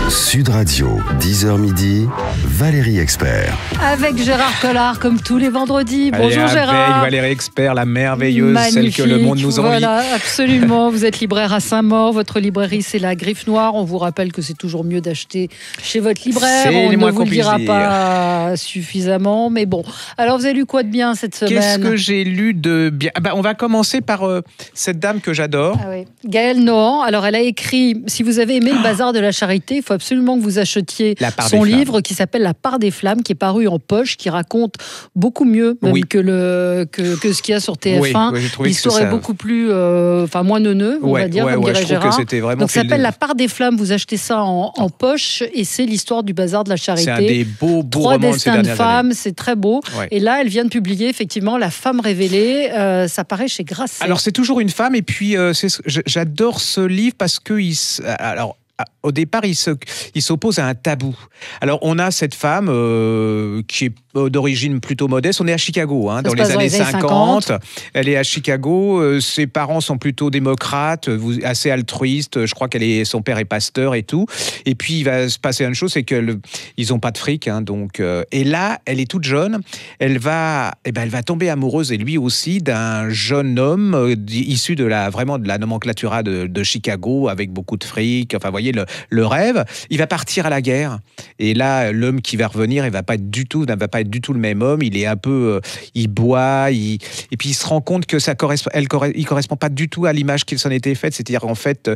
Sud Radio, 10h midi, Valérie Expert. Avec Gérard Collard, comme tous les vendredis. Bonjour Gérard. Avec Valérie Expert, la merveilleuse, magnifique, celle que le monde nous envie. Voilà, absolument. Vous êtes libraire à Saint-Maur. Votre librairie, c'est la Griffe Noire. On vous rappelle que c'est toujours mieux d'acheter chez votre libraire. On ne vous le dira pas suffisamment. Mais bon. Alors, vous avez lu quoi de bien cette semaine? Qu'est-ce que j'ai lu de bien? On va commencer par cette dame que j'adore. Ah oui. Gaëlle Nohan. Alors, elle a écrit, si vous avez aimé le bazar de la charité, il faut absolument que vous achetiez son livre qui s'appelle La part des flammes, qui est paru en poche, qui raconte beaucoup mieux même que ce qu'il y a sur TF1. Oui, l'histoire est beaucoup plus, moins neuneux, on va dire, comme dirait Gérard. Donc ça s'appelle La part des flammes. Vous achetez ça en poche et c'est l'histoire du bazar de la charité. C'est un des beaux Trois romans destins de femmes, années. c'est très beau. Ouais. Et là, elle vient de publier effectivement La femme révélée. Ça paraît chez Grasset. Alors c'est toujours une femme et puis j'adore ce livre parce que au départ, il s'oppose à un tabou. Alors, on a cette femme qui est d'origine plutôt modeste. On est à Chicago, dans les années 50. Elle est à Chicago. Ses parents sont plutôt démocrates, assez altruistes. Je crois son père est pasteur et tout. Et puis, il va se passer une chose, c'est qu'ils n'ont pas de fric. Et là, elle est toute jeune. Elle va tomber amoureuse, et lui aussi, d'un jeune homme issu de la nomenclatura de Chicago, avec beaucoup de fric. Enfin, vous voyez, le rêve. Il va partir à la guerre. Et là, l'homme qui va revenir, il ne va pas être du tout le même homme. Il est un peu, il boit, et puis il se rend compte que il correspond pas du tout à l'image qu'il s'en était faite. C'est-à-dire en fait,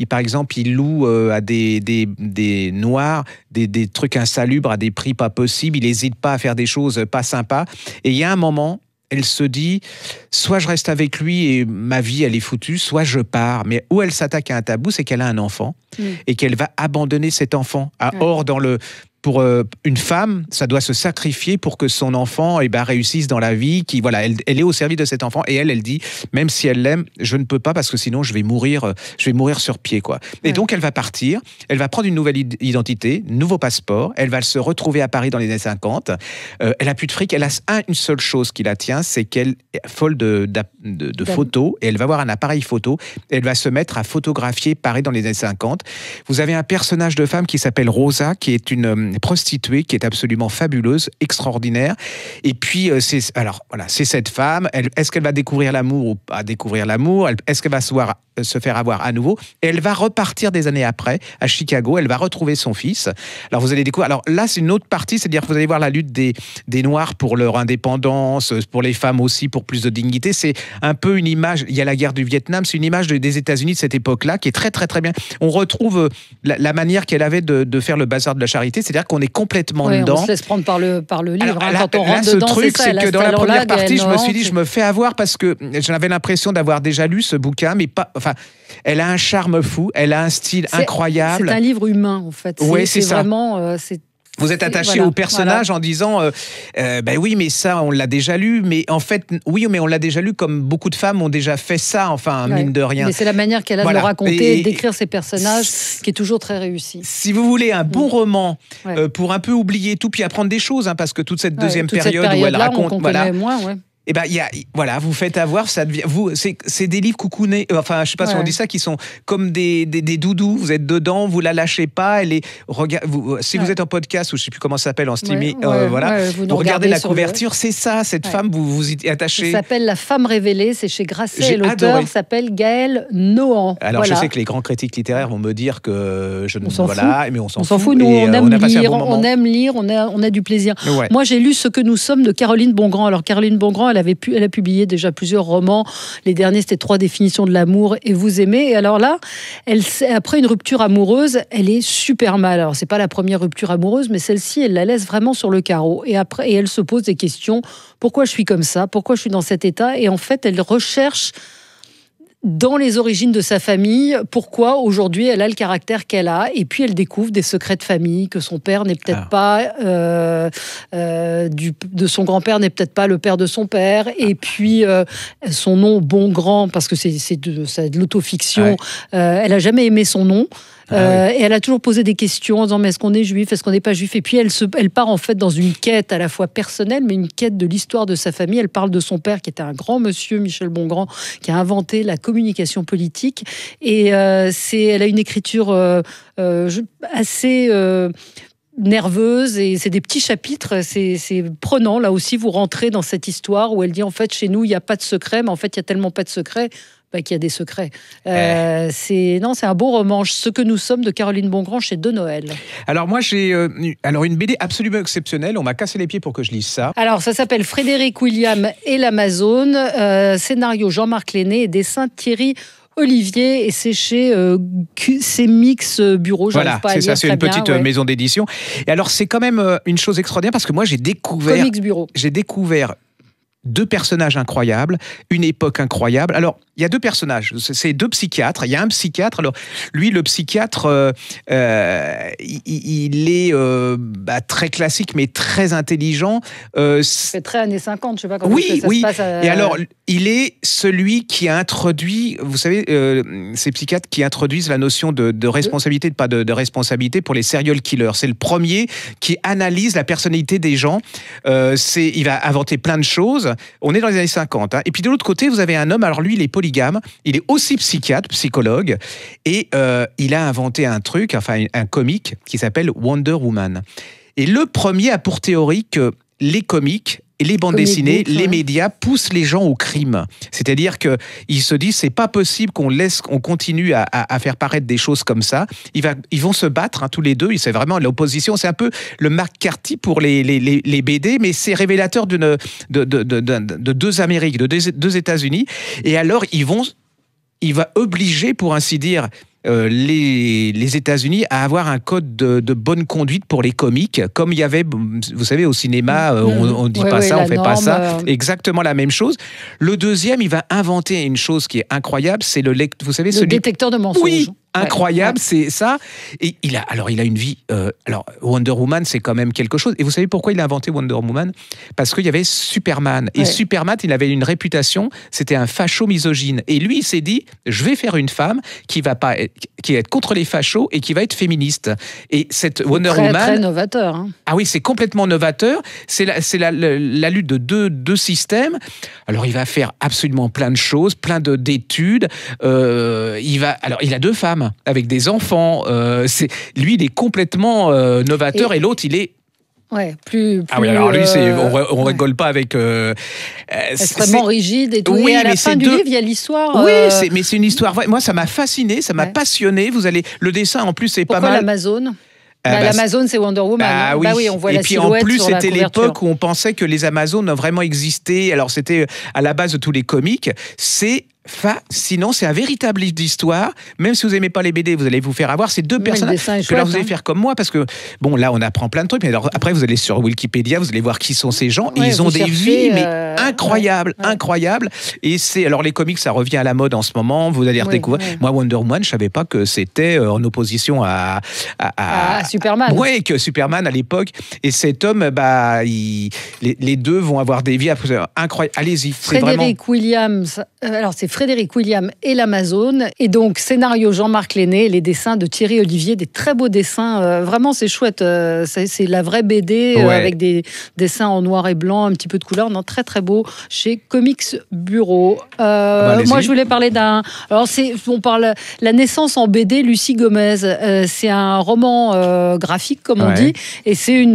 par exemple, il loue à des noirs des trucs insalubres à des prix pas possibles. Il n'hésite pas à faire des choses pas sympas. Et il y a un moment, elle se dit, soit je reste avec lui et ma vie, elle est foutue, soit je pars. Mais où elle s'attaque à un tabou, c'est qu'elle a un enfant et qu'elle va abandonner cet enfant. Or, pour une femme, ça doit se sacrifier pour que son enfant réussisse dans la vie. Elle est au service de cet enfant. Et elle dit, même si elle l'aime, je ne peux pas parce que sinon je vais mourir sur pied, quoi. Et donc elle va partir, elle va prendre une nouvelle identité, nouveau passeport, elle va se retrouver à Paris dans les années 50. Elle a plus de fric, elle a une seule chose qui la tient, c'est qu'elle est folle de photos, et elle va avoir un appareil photo, elle va se mettre à photographier Paris dans les années 50. Vous avez un personnage de femme qui s'appelle Rosa, qui est une prostituée qui est absolument fabuleuse, extraordinaire. Et puis, c'est cette femme. Est-ce qu'elle va découvrir l'amour ou pas découvrir l'amour? Est-ce qu'elle va se faire avoir à nouveau? Et elle va repartir des années après à Chicago. Elle va retrouver son fils. Alors, vous allez découvrir. Alors là, c'est une autre partie, c'est-à-dire que vous allez voir la lutte des Noirs pour leur indépendance, pour les femmes aussi, pour plus de dignité. C'est un peu une image. Il y a la guerre du Vietnam. C'est une image des États-Unis de cette époque-là qui est très, très, très bien. On retrouve la manière qu'elle avait de faire le bazar de la charité. C'est-à-dire qu'on est complètement dedans. On se laisse prendre par le livre. Alors, quand on rentre dedans, truc, c'est que dans la première partie, je me suis dit, c'est... je me fais avoir parce que j'avais l'impression d'avoir déjà lu ce bouquin, mais pas. Enfin, elle a un charme fou, elle a un style incroyable. C'est un livre humain, en fait. Oui, c'est ça. Vraiment. Vous êtes attaché au personnage en disant oui, mais ça, on l'a déjà lu. Mais en fait, oui, mais on l'a déjà lu comme beaucoup de femmes ont déjà fait ça, mine de rien. Mais c'est la manière qu'elle a de le raconter et d'écrire ses personnages qui est toujours très réussie. Si vous voulez un bon roman pour un peu oublier tout, puis apprendre des choses, parce que toute cette deuxième période où elle raconte... vous faites avoir, ça devient... C'est des livres coucounés, je sais pas si on dit ça, qui sont comme des doudous. Vous êtes dedans, vous la lâchez pas. Si vous êtes en podcast, ou je sais plus comment ça s'appelle, en streaming, vous regardez la couverture, c'est ça, cette femme, vous y attachez. Ça s'appelle La femme révélée, c'est chez Grasset, et l'auteur s'appelle Gaëlle Nohan. Alors je sais que les grands critiques littéraires vont me dire que je ne... mais on s'en fout. Nous, on aime lire, on a du plaisir. Moi, j'ai lu Ce que nous sommes de Caroline Bongrand. Alors Caroline Bongrand, elle a publié déjà plusieurs romans. Les derniers, c'était 3 définitions de l'amour et vous aimez. Et alors là, après une rupture amoureuse, elle est super mal. Alors c'est pas la première rupture amoureuse, mais celle-ci, elle la laisse vraiment sur le carreau. Et elle se pose des questions. Pourquoi je suis comme ça? Pourquoi je suis dans cet état? Et en fait, elle recherche dans les origines de sa famille, pourquoi aujourd'hui elle a le caractère qu'elle a, et puis elle découvre des secrets de famille, que son père n'est peut-être pas de son grand-père n'est peut-être pas le père de son père, et puis son nom Bongrand, parce que c'est de l'autofiction, elle a jamais aimé son nom. Et elle a toujours posé des questions en disant mais est-ce qu'on est juif, est-ce qu'on n'est pas juif. Et puis elle part en fait dans une quête à la fois personnelle, mais une quête de l'histoire de sa famille. Elle parle de son père qui était un grand monsieur, Michel Bongrand, qui a inventé la communication politique. Et elle a une écriture assez nerveuse, et c'est des petits chapitres, c'est prenant. Là aussi, vous rentrez dans cette histoire où elle dit en fait chez nous il n'y a pas de secret, mais en fait il y a tellement pas de secret qu'il y a des secrets. C'est un beau roman, Ce que nous sommes, de Caroline Bongrand, chez De Noël. Alors moi j'ai une BD absolument exceptionnelle, on m'a cassé les pieds pour que je lise ça. Alors ça s'appelle Frédéric William et l'Amazone, scénario Jean-Marc Lenné et dessin Thierry Olivier, et c'est chez Mix Bureau. Voilà, c'est ça, c'est une petite maison d'édition. Et alors c'est quand même une chose extraordinaire parce que moi j'ai découvert 2 personnages incroyables, une époque incroyable. Alors, il y a 2 personnages, c'est 2 psychiatres. Il y a un psychiatre. Alors, lui, le psychiatre, il est très classique, mais très intelligent. C'est très années 50, je sais pas comment ça se passe. Et alors, il est celui qui a introduit, vous savez, ces psychiatres qui introduisent la notion de responsabilité, de responsabilité pour les serial killers. C'est le premier qui analyse la personnalité des gens. Il va inventer plein de choses. On est dans les années 50. Et puis de l'autre côté, vous avez un homme, alors lui, il est polygame, il est aussi psychiatre, psychologue, et il a inventé un comique qui s'appelle Wonder Woman. Et le premier a pour théorie que les comiques et les bandes dessinées, les médias poussent les gens au crime. C'est-à-dire qu'ils se disent, c'est pas possible qu'on continue à faire paraître des choses comme ça. Ils vont se battre, tous les deux. C'est vraiment l'opposition. C'est un peu le McCarthy pour les BD, mais c'est révélateur de 2 Amériques, de 2 États-Unis. Et alors, il va obliger, pour ainsi dire, les États-Unis à avoir un code de bonne conduite pour les comiques, comme il y avait, vous savez, au cinéma, on dit pas ça, on fait pas ça. Exactement la même chose. Le deuxième, il va inventer une chose qui est incroyable, c'est le détecteur de mensonges. Oui, incroyable, c'est ça. Et il a une vie. Alors, Wonder Woman, c'est quand même quelque chose. Et vous savez pourquoi il a inventé Wonder Woman? Parce qu'il y avait Superman. Et Superman, il avait une réputation, c'était un facho misogyne. Et lui, il s'est dit, je vais faire une femme qui va être contre les fachos et qui va être féministe. Et cette Wonder Woman... Très novateur. Hein. Ah oui, c'est complètement novateur. C'est la lutte de deux systèmes. Alors, il va faire absolument plein de choses, plein d'études. Il a 2 femmes avec des enfants. Lui, il est complètement novateur et l'autre, il est... Ouais, plus ah oui, alors lui, on rigole pas avec... extrêmement rigide et tout. Oui, et à la fin du livre, il y a l'histoire... Oui, mais c'est une histoire... Moi, ça m'a fasciné, ça m'a passionné. Le dessin, en plus, c'est pas mal. Pourquoi l'Amazone? L'Amazone, c'est Wonder Woman. Oui, on voit et la puis silhouette. En plus, sur la c'était l'époque où on pensait que les Amazones ont vraiment existé. Alors, c'était à la base de tous les comics. C'est fascinant, c'est un véritable livre d'histoire. Même si vous n'aimez pas les BD, vous allez vous faire avoir ces 2 personnages. Que là, vous allez faire comme moi, parce que, bon, là, on apprend plein de trucs. Mais alors, après, vous allez sur Wikipédia, vous allez voir qui sont ces gens. Et ils ont des vies, mais incroyables. Et alors, les comics, ça revient à la mode en ce moment. Vous allez redécouvrir. Moi, Wonder Woman, je savais pas que c'était en opposition à Superman. Oui, que Superman à l'époque. Et cet homme, les 2 vont avoir des vies incroyables. Allez-y. Frédéric Williams. Alors, c'est Frédéric William et l'Amazone. Et donc, scénario Jean-Marc Lenné, les dessins de Thierry Olivier, des très beaux dessins. Vraiment, c'est chouette. C'est la vraie BD avec des dessins en noir et blanc, un petit peu de couleur. Non, très, très beau chez Comics Bureau. Moi, je voulais parler d'un... Alors, on parle La naissance en BD, Lucie Gomez. C'est un roman graphique, comme on dit. Et c'est une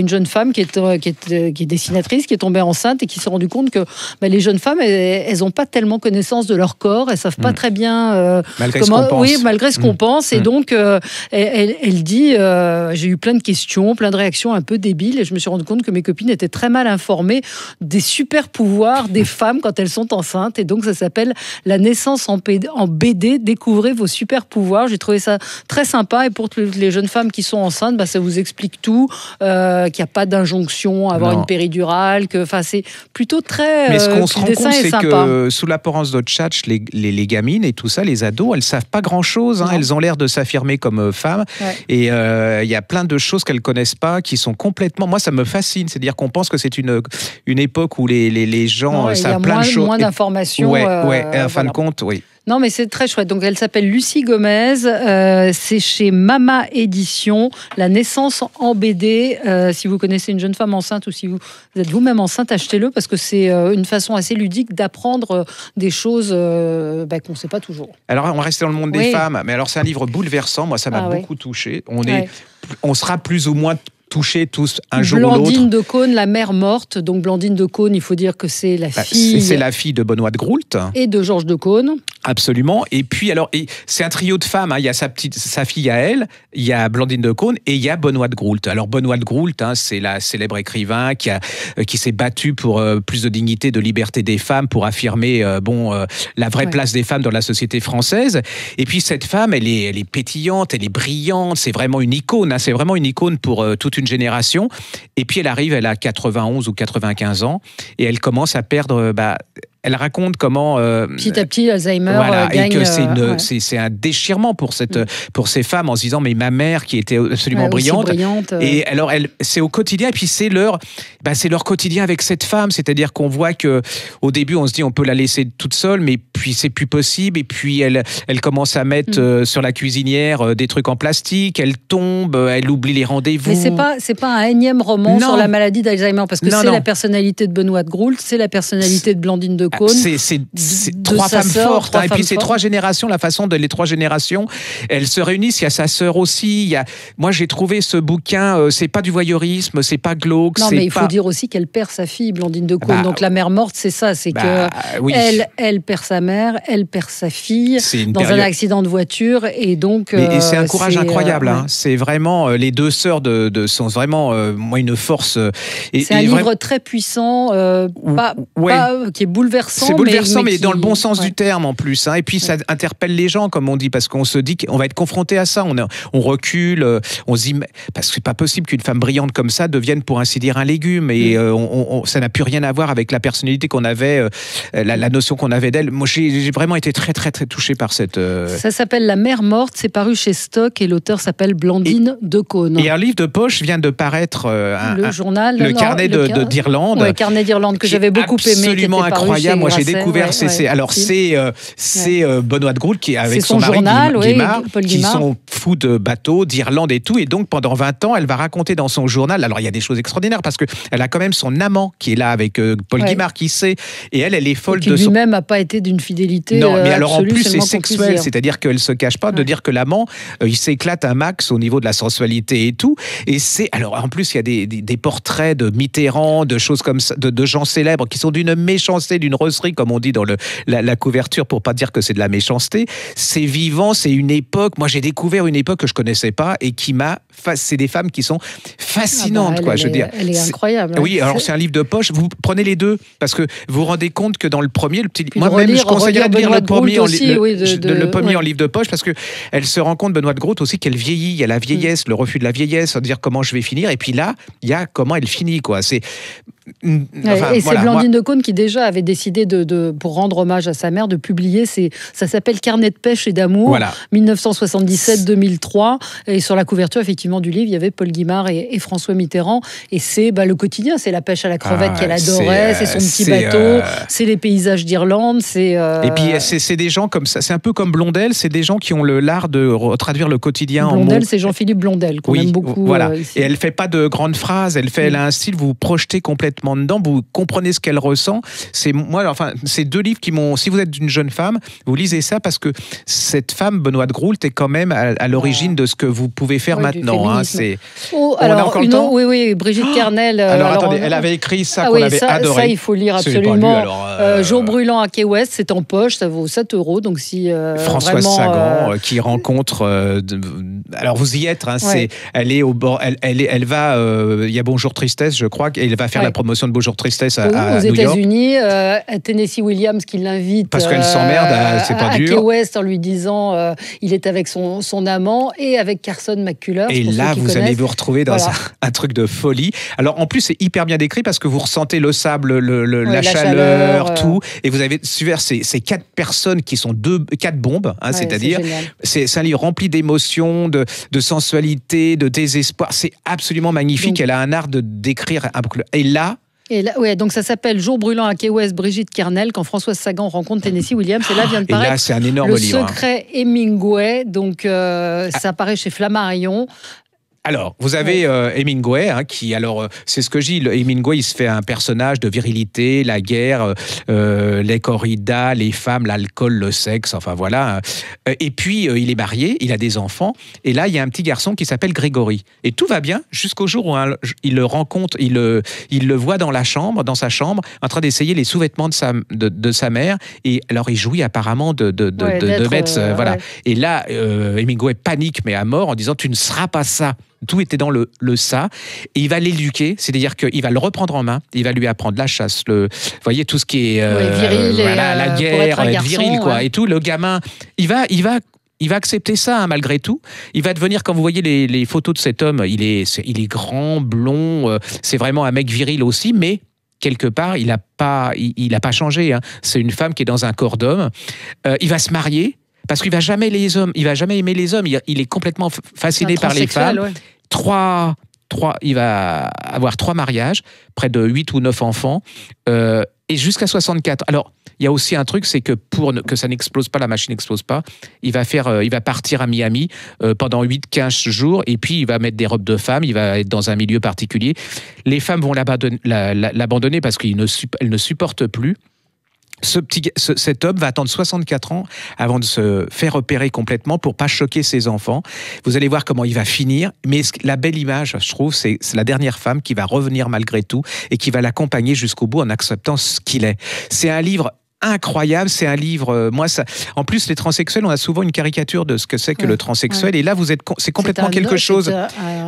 jeune femme qui est dessinatrice, qui est tombée enceinte et qui s'est rendue compte que les jeunes femmes, elles n'ont pas tellement connaissance de leur corps, elles savent pas très bien malgré ce qu'on pense. Et donc elle dit j'ai eu plein de questions, plein de réactions un peu débiles, et je me suis rendu compte que mes copines étaient très mal informées des super pouvoirs des femmes quand elles sont enceintes. Et donc ça s'appelle La naissance en BD, découvrez vos super pouvoirs. J'ai trouvé ça très sympa, et pour toutes les jeunes femmes qui sont enceintes, ça vous explique tout, qu'il n'y a pas d'injonction à avoir une péridurale, c'est plutôt très... Mais ce qu'on se rend compte, c'est que sous l'apparence de tchatch, les gamines et tout ça, les ados, elles savent pas grand-chose. Elles ont l'air de s'affirmer comme femmes. Et il y a plein de choses qu'elles connaissent pas, qui sont complètement... Moi, ça me fascine. C'est-à-dire qu'on pense que c'est une époque où les gens savent plein de choses. Moins d'informations. En fin de compte, oui. Non, mais c'est très chouette. Donc, elle s'appelle Lucie Gomez. C'est chez Mama Édition. La naissance en BD. Si vous connaissez une jeune femme enceinte ou si vous êtes vous-même enceinte, achetez-le parce que c'est une façon assez ludique d'apprendre des choses qu'on ne sait pas toujours. Alors, on reste dans le monde des femmes. Mais alors, c'est un livre bouleversant. Moi, ça m'a beaucoup touché. On sera plus ou moins touchés tous un jour ou l'autre. Blandine de Caunes, la mère morte. Donc Blandine de Caunes, il faut dire que c'est la fille. C'est la fille de Benoît de Groult. Et de Georges de Caunes. Absolument. Et puis, alors, c'est un trio de femmes. Hein. Il y a sa fille à elle, il y a Blandine de Caunes et il y a Benoît de Groult. Alors, Benoît de Groult, c'est la célèbre écrivain qui s'est battu pour plus de dignité, de liberté des femmes, pour affirmer la vraie place des femmes dans la société française. Et puis, cette femme, elle est pétillante, elle est brillante. C'est vraiment une icône. Hein. C'est vraiment une icône pour toute une génération. Et puis, elle a 91 ou 95 ans et elle commence à perdre... elle raconte comment petit à petit Alzheimer gagne, et que c'est un déchirement pour ces femmes en se disant mais ma mère qui était absolument brillante. Et alors c'est au quotidien et puis c'est leur quotidien avec cette femme, c'est-à-dire qu'on voit que au début on se dit on peut la laisser toute seule mais puis c'est plus possible et puis elle commence à mettre sur la cuisinière des trucs en plastique, elle tombe, elle oublie les rendez-vous. Mais c'est pas un énième roman sur la maladie d'Alzheimer parce que c'est la personnalité de Benoît de Groult, c'est la personnalité de Blandine de Caunes. C'est trois femmes fortes. Et puis c'est trois générations, la façon de les trois générations, elles se réunissent. Il y a sa sœur aussi. Moi j'ai trouvé ce bouquin, c'est pas du voyeurisme, c'est pas glauque. Non, mais il faut dire aussi qu'elle perd sa fille, Blandine de Caunes. Donc la mère morte, c'est ça, c'est que elle perd sa mère, elle perd sa fille dans un accident de voiture. Et donc. Et c'est un courage incroyable. Hein. C'est vraiment les deux sœurs sont vraiment une force. C'est un livre très puissant, qui est bouleversant. C'est bouleversant, mais dans le bon sens du terme en plus. Hein. Et puis ça interpelle les gens, comme on dit, parce qu'on se dit qu'on va être confronté à ça. On recule, on se dit, parce que c'est pas possible qu'une femme brillante comme ça devienne, pour ainsi dire, un légume. Et ça n'a plus rien à voir avec la personnalité qu'on avait, la notion qu'on avait d'elle. Moi, j'ai vraiment été très, très, très touché par cette. Ça s'appelle La mère morte. C'est paru chez Stock et l'auteur s'appelle Blandine de Caunes. Et un livre de poche vient de paraître, le carnet d'Irlande. Le carnet d'Irlande que j'avais beaucoup aimé. Absolument incroyable. Moi, j'ai découvert. C'est Benoît de Groult qui avec son mari Guimard, qui sont fous de bateaux, d'Irlande et tout. Et donc, pendant 20 ans, elle va raconter dans son journal. Alors, il y a des choses extraordinaires parce qu'elle a quand même son amant qui est là avec Paul Guimard qui sait. Et elle est folle de son. Lui-même n'a pas été d'une fidélité. Non, mais alors absolue, en plus, c'est sexuel. C'est-à-dire qu'elle ne se cache pas de dire que l'amant, il s'éclate un max au niveau de la sensualité et tout. Et alors, en plus, il y a des portraits de Mitterrand, de choses comme ça, de gens célèbres qui sont d'une méchanceté, d'une rosserie, comme on dit dans la couverture, pour pas dire que c'est de la méchanceté. C'est vivant, c'est une époque. Moi, j'ai découvert une époque que je connaissais pas et qui c'est des femmes qui sont fascinantes, quoi. Je veux dire, elle est incroyable. Oui, alors c'est un livre de poche. Vous prenez les deux parce que vous vous rendez compte que dans le premier, moi-même, je conseillerais de lire le premier en livre de poche parce que elle se rend compte, Benoît de Groult aussi, qu'elle vieillit. Il y a la vieillesse, le refus de la vieillesse, dire comment je vais finir. Et puis là, il y a comment elle finit, quoi. C'est c'est Blandine de Caunes qui déjà avait décidé pour rendre hommage à sa mère de publier ça s'appelle Carnet de pêche et d'amour, 1977-2003, et sur la couverture effectivement du livre il y avait Paul Guimard et François Mitterrand, et c'est le quotidien, c'est la pêche à la crevette qu'elle adorait, c'est son petit bateau, c'est les paysages d'Irlande, et puis c'est des gens comme ça, c'est un peu comme Blondel, c'est des gens qui ont l'art de traduire le quotidien en mots. Blondel, c'est Jean-Philippe Blondel qu'on aime beaucoup. Et elle fait pas de grandes phrases, elle a un style, vous vous projetez complètement dedans, vous comprenez ce qu'elle ressent. C'est deux livres qui m'ont. Si vous êtes une jeune femme, vous lisez ça parce que cette femme, Benoît de Groult, est quand même à l'origine de ce que vous pouvez faire maintenant. Hein, oui, Brigitte Kernel. Attendez, elle avait écrit ça qu'on avait adoré. Ça, il faut lire absolument. Jour brûlant à Key West, c'est en poche, ça vaut 7 €. Donc si Françoise Sagan qui rencontre. Alors vous y êtes. Hein, elle est au bord. Elle va. Il y a Bonjour Tristesse, je crois, et elle va faire la promotion de Bonjour Tristesse à New York. Aux États-Unis, Tennessee Williams qui l'invite. Parce qu'elle s'emmerde, c'est pas dur. À Key West en lui disant il est avec son amant et avec Carson McCullers. Et là, vous allez vous retrouver dans un truc de folie. Alors en plus, c'est hyper bien décrit parce que vous ressentez le sable, la chaleur, tout. Et vous avez ces 4 personnes qui sont 4 bombes, hein, c'est-à-dire, c'est un livre rempli d'émotions, de sensualité, de désespoir. C'est absolument magnifique. Elle a un art de décrire. Et là, Et là, ouais, donc ça s'appelle Jour brûlant à Key West, Brigitte Kernel, quand Françoise Sagan rencontre Tennessee Williams. Et là vient de paraître c'est un énorme Le livre, secret Hemingway. Donc ça paraît chez Flammarion. Alors, vous avez Hemingway, qui, c'est ce que je dis, Hemingway, il se fait un personnage de virilité, la guerre, les corridas, les femmes, l'alcool, le sexe, enfin voilà. Et puis, il est marié, il a des enfants, et là, il y a un petit garçon qui s'appelle Grégory. Et tout va bien jusqu'au jour où il le rencontre, il le voit dans sa chambre, en train d'essayer les sous-vêtements de sa mère, et alors il jouit apparemment de mettre, voilà. Ouais. Et là, Hemingway panique, mais à mort, en disant « Tu ne seras pas ça ». Tout était dans le ça, et il va l'éduquer, c'est-à-dire qu'il va le reprendre en main, il va lui apprendre la chasse, vous voyez, tout ce qui est viril, la guerre, être viril, quoi, et tout. Le gamin, il va accepter ça, malgré tout. Il va devenir, quand vous voyez les photos de cet homme, il est grand, blond, c'est vraiment un mec viril aussi, mais quelque part, il a pas changé. C'est une femme qui est dans un corps d'homme. Il va se marier. Parce qu'il va jamais aimer les hommes. Il est complètement fasciné par les femmes. Ouais. Il va avoir 3 mariages, près de 8 ou 9 enfants, et jusqu'à 64. Alors, il y a aussi un truc, c'est que pour que ça n'explose pas, la machine n'explose pas, il va partir à Miami pendant 8-15 jours, et puis il va mettre des robes de femme, il va être dans un milieu particulier. Les femmes vont l'abandonner parce qu'elles ne supportent plus. Cet homme va attendre 64 ans avant de se faire opérer complètement pour pas choquer ses enfants. Vous allez voir comment il va finir. Mais la belle image, je trouve, c'est la dernière femme qui va revenir malgré tout et qui va l'accompagner jusqu'au bout en acceptant ce qu'il est. C'est un livre incroyable, c'est un livre. En plus, les transsexuels, on a souvent une caricature de ce que c'est que le transsexuel, et là, c'est complètement quelque chose.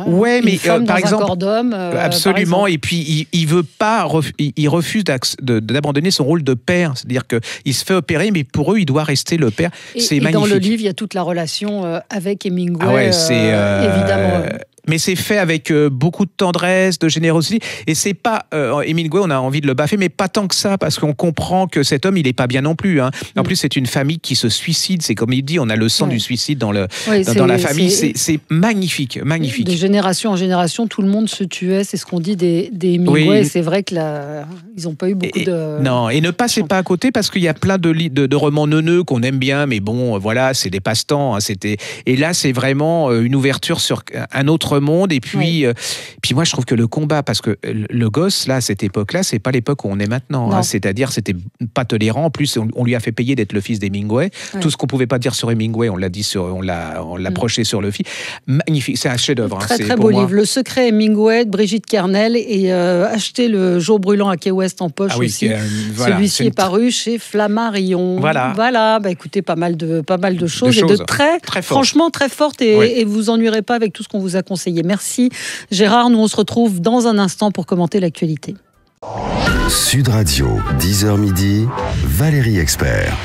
Mais par exemple, un corps d'homme, absolument. Et puis, il refuse d'abandonner son rôle de père, c'est-à-dire qu'il se fait opérer, mais pour eux, il doit rester le père. C'est magnifique. Dans le livre, il y a toute la relation avec Hemingway, évidemment. Mais c'est fait avec beaucoup de tendresse, de générosité. Et c'est pas Hemingway, on a envie de le baffer, mais pas tant que ça, parce qu'on comprend que cet homme, il est pas bien non plus. En plus, c'est une famille qui se suicide. C'est comme il dit, on a le sang du suicide dans la famille. C'est magnifique, magnifique. De génération en génération, tout le monde se tuait. C'est ce qu'on dit des Hemingway. C'est vrai que ils n'ont pas eu beaucoup de. Non, et ne passez pas à côté, parce qu'il y a plein de romans neuneux qu'on aime bien, mais bon, voilà, c'est des passe-temps. Et là, c'est vraiment une ouverture sur un autre monde. Et puis, puis moi, je trouve que le combat, parce que le gosse, là, à cette époque-là, c'est pas l'époque où on est maintenant. C'est-à-dire, c'était pas tolérant. En plus, on lui a fait payer d'être le fils d'Hemingway. Tout ce qu'on pouvait pas dire sur Hemingway, on l'a projeté sur le fils. Magnifique, c'est un chef-d'œuvre. Très beau livre. Le secret Hemingway de Brigitte Kernel, et achetez Le Jour brûlant à Key West en poche aussi. Celui-ci est paru chez Flammarion. Voilà. Écoutez, pas mal de choses, et de très franchement très fortes, et vous ennuierez pas avec tout ce qu'on vous a conseillé. Merci Gérard, nous on se retrouve dans un instant pour commenter l'actualité. Sud Radio, 10h midi, Valérie Expert.